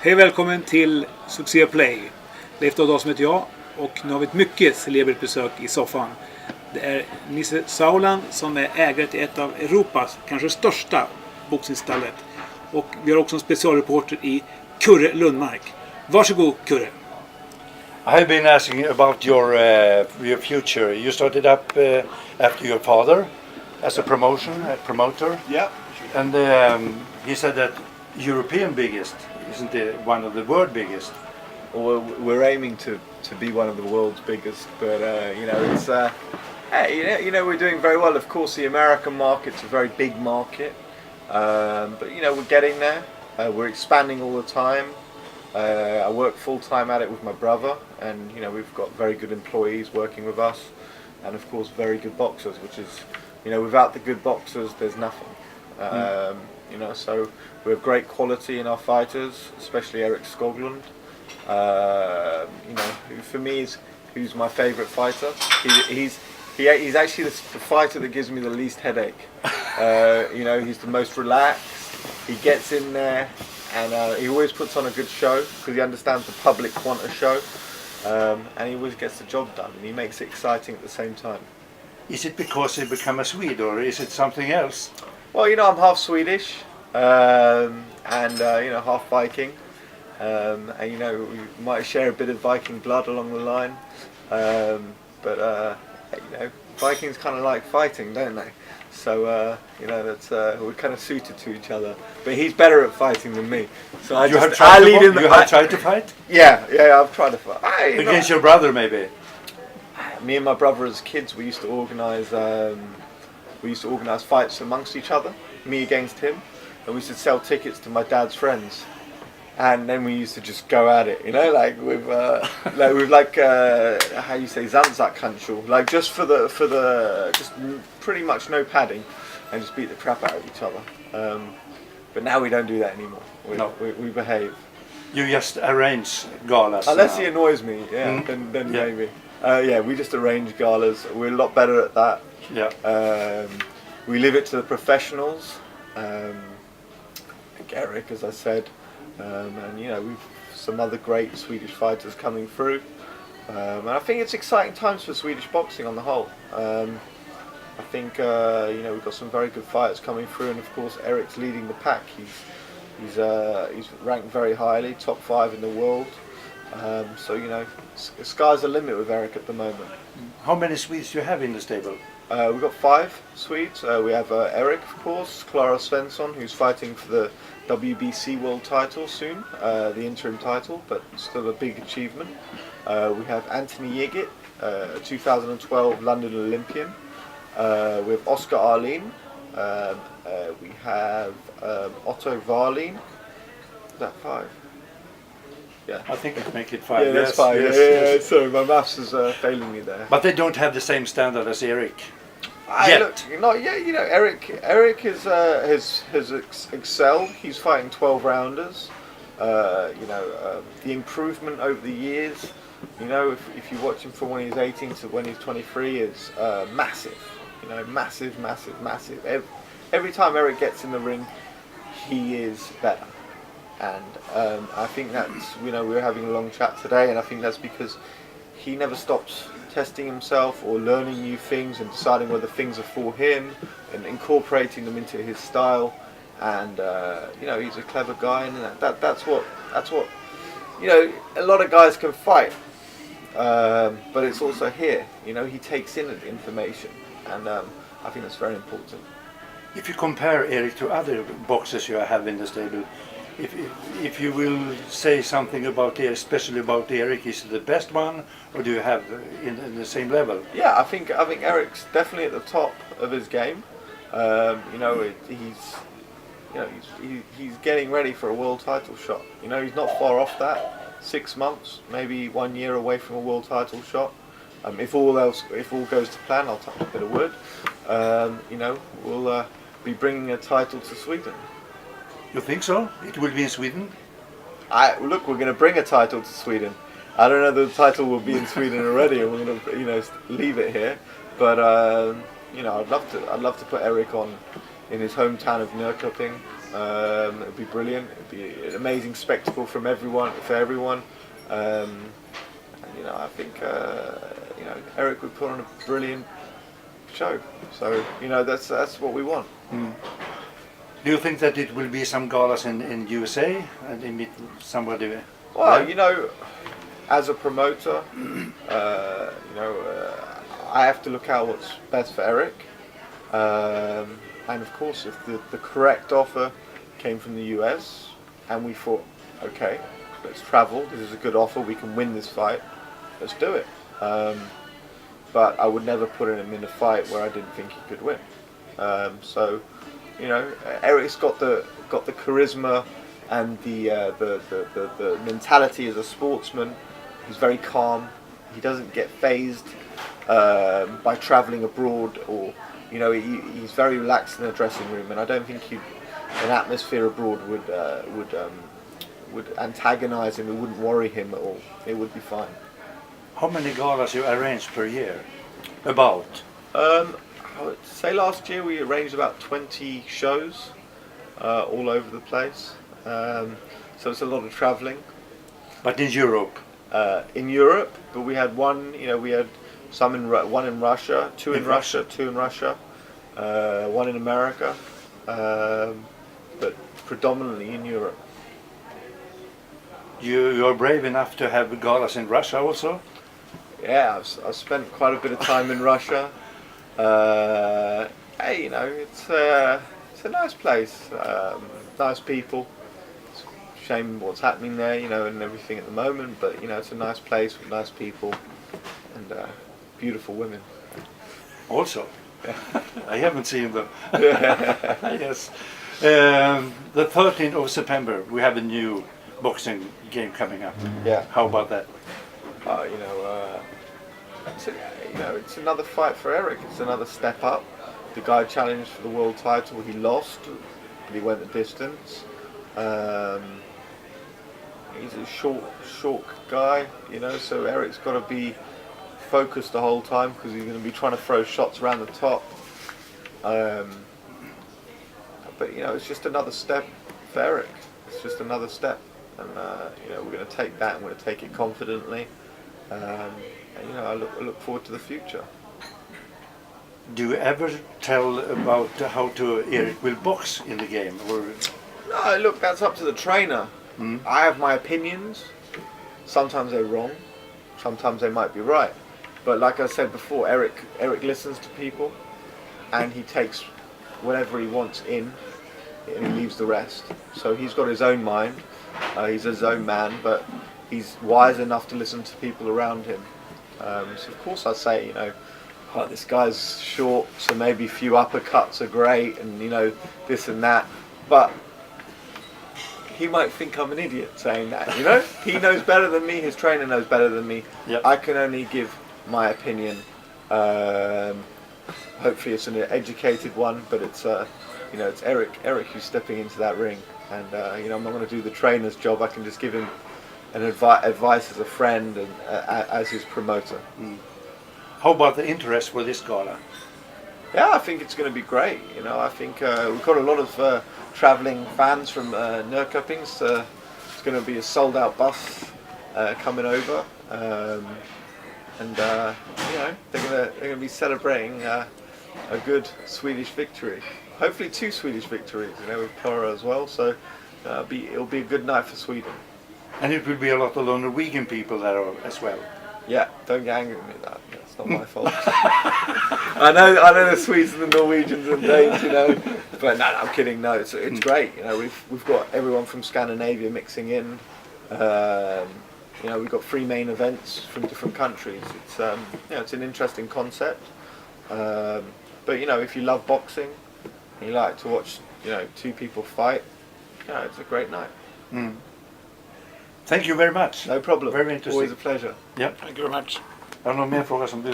Hej välkommen till Succé Play. Leif Dahldahl som heter jag och nu har vi ett mycket celebert besök i soffan. Det är Nisse Sauerland som är ägare till ett av Europas kanske största boxningsstallet. Och vi har också en specialreporter i Kurre Lundmark. Varsågod Kurre. I've been asking about your future. You started up after your father as a promoter. Yeah. And he said that European biggest isn't it one of the world biggest. Well, we're aiming to be one of the world's biggest, but it's hey, we're doing very well. Of course, the American market's a very big market, but we're getting there. We're expanding all the time. I work full time at it with my brother, and we've got very good employees working with us, and of course very good boxers. Which is, without the good boxers, there's nothing. So we have great quality in our fighters, especially Erik Skoglund. Who for me who's my favourite fighter. He's actually the fighter that gives me the least headache. He's the most relaxed. He gets in there, and he always puts on a good show because he understands the public want a show, and he always gets the job done, and he makes it exciting at the same time. Is it because he became a Swede, or is it something else? Well, I'm half Swedish, and half Viking, and we might share a bit of Viking blood along the line, but Vikings kind of like fighting, don't they? So that's we're kind of suited to each other. But he's better at fighting than me. So You have tried to fight? Yeah, I've tried to fight. Against your brother, maybe. Me and my brother, as kids, we used to organise fights amongst each other, me against him, and we used to sell tickets to my dad's friends, and then we used to just go at it, with how you say Zanzak-Handschuh, like just for the just pretty much no padding, and just beat the crap out of each other. But now we don't do that anymore. We behave. You just arrange galas. Unless he annoys me, then Yeah. maybe. We just arrange galas. We're a lot better at that. Yeah. We leave it to the professionals, like Erik, as I said, and we've some other great Swedish fighters coming through, and I think it's exciting times for Swedish boxing on the whole. I think we've got some very good fighters coming through, and of course Erik's leading the pack. He's ranked very highly, top 5 in the world. So sky's the limit with Erik at the moment. How many Swedes do you have in the stable? We've got 5 Swedes. We have Erik, of course, Clara Svensson, who's fighting for the WBC world title soon, the interim title, but still a big achievement. We have Anthony Yigit, 2012 London Olympian. We have Oscar Arlin. We have Otto Varlin. Is that 5? Yeah. I think we make it 5. Yeah, that's 5. Yes. Sorry, my maths is failing me there. But they don't have the same standard as Erik. Erik has excelled. He's fighting 12 rounders. The improvement over the years. If you watch him from when he's 18 to when he's 23, is massive. Massive. Every time Erik gets in the ring, he is better. And I think that's, we were having a long chat today, and I think that's because he never stops testing himself or learning new things and deciding whether things are for him and incorporating them into his style. And he's a clever guy, and that's what a lot of guys can fight, but it's also here. He takes in the information, and I think that's very important. If you compare Erik to other boxers you have in the stable, if you will say something about Erik, especially about Erik, is it the best one, or do you have in the same level? Yeah, I think Erik's definitely at the top of his game. He's getting ready for a world title shot. He's not far off that. 6 months, maybe 1 year away from a world title shot. If all goes to plan, I'll touch a bit of wood. We'll be bringing a title to Sweden. You think so? It will be in Sweden? Look, we're going to bring a title to Sweden. I don't know the title will be in Sweden already, and we're going to leave it here. But I'd love to put Erik on in his hometown of Nürköping. It'd be brilliant. It'd be an amazing spectacle for everyone. And, you know, I think you know, Eric would put on a brilliant show. So, you know, that's what we want. Do you think that it will be some galas in USA and meet somebody? Well, you know, as a promoter, you know, I have to look out what's best for Eric. And of course, if the correct offer came from the US and we thought, okay, let's travel, this is a good offer, we can win this fight, let's do it. But I would never put him in a fight where I didn't think he could win. So, you know, Eric's got the charisma and the mentality as a sportsman. He's very calm. He doesn't get phased by travelling abroad, or, you know, he's very relaxed in the dressing room. And I don't think an atmosphere abroad would antagonise him. It wouldn't worry him at all. It would be fine. How many galas you arrange per year? About? I would say last year we arranged about 20 shows all over the place. So it's a lot of travelling. But in Europe? In Europe, but we had one. You know, we had one in Russia, two in Russia, one in America, but predominantly in Europe. You're brave enough to have galas in Russia also? Yeah, I've spent quite a bit of time in Russia. Hey, you know, it's a nice place, nice people. It's a shame what's happening there, you know, and everything at the moment. But you know, it's a nice place with nice people and beautiful women. Also, I haven't seen them. Yes. The 13th of September, we have a new boxing game coming up. Yeah. How about that? You know, it's another fight for Eric. It's another step up. The guy challenged for the world title. He lost, but he went the distance. He's a short guy, you know. So Eric's got to be focused the whole time because he's going to be trying to throw shots around the top. But you know, it's just another step for Eric. It's just another step, and you know, we're going to take that and we're going to take it confidently. And you know, I look forward to the future. Do you ever tell about how Eric will box in the game? Or? No, look, that's up to the trainer. I have my opinions. Sometimes they're wrong. Sometimes they might be right. But like I said before, Eric listens to people, and he takes whatever he wants in, and he leaves the rest. So he's got his own mind. He's his own man, but he's wise enough to listen to people around him. So of course I say, you know, oh, this guy's short, so maybe a few uppercuts are great, and you know, this and that. But he might think I'm an idiot saying that, you know? He knows better than me, his trainer knows better than me. Yep. I can only give my opinion. Hopefully it's an educated one, but it's you know, it's Eric who's stepping into that ring, and you know, I'm not going to do the trainer's job. I can just give him an advice as a friend and as his promoter. How about the interest for this gala? Yeah, I think it's going to be great. You know, I think we've got a lot of travelling fans from Nürköping. So it's going to be a sold-out bus coming over, and you know, they're going to be celebrating a good Swedish victory. Hopefully 2 Swedish victories, you know, with Clara as well. So it'll be a good night for Sweden. And it will be a lot of Norwegian people there as well. Yeah, don't get angry with me. That's not my fault. I know the Swedes and the Norwegians and Danes, you know, but no, I'm kidding. No, it's great. You know, we've got everyone from Scandinavia mixing in. You know, we've got 3 main events from different countries. It's you know, it's an interesting concept. But you know, if you love boxing, and you like to watch, you know, 2 people fight, you know, it's a great night. Thank you very much. No problem. Very interesting. Always a pleasure. Yep. Thank you very much. Har du någon mer fråga som du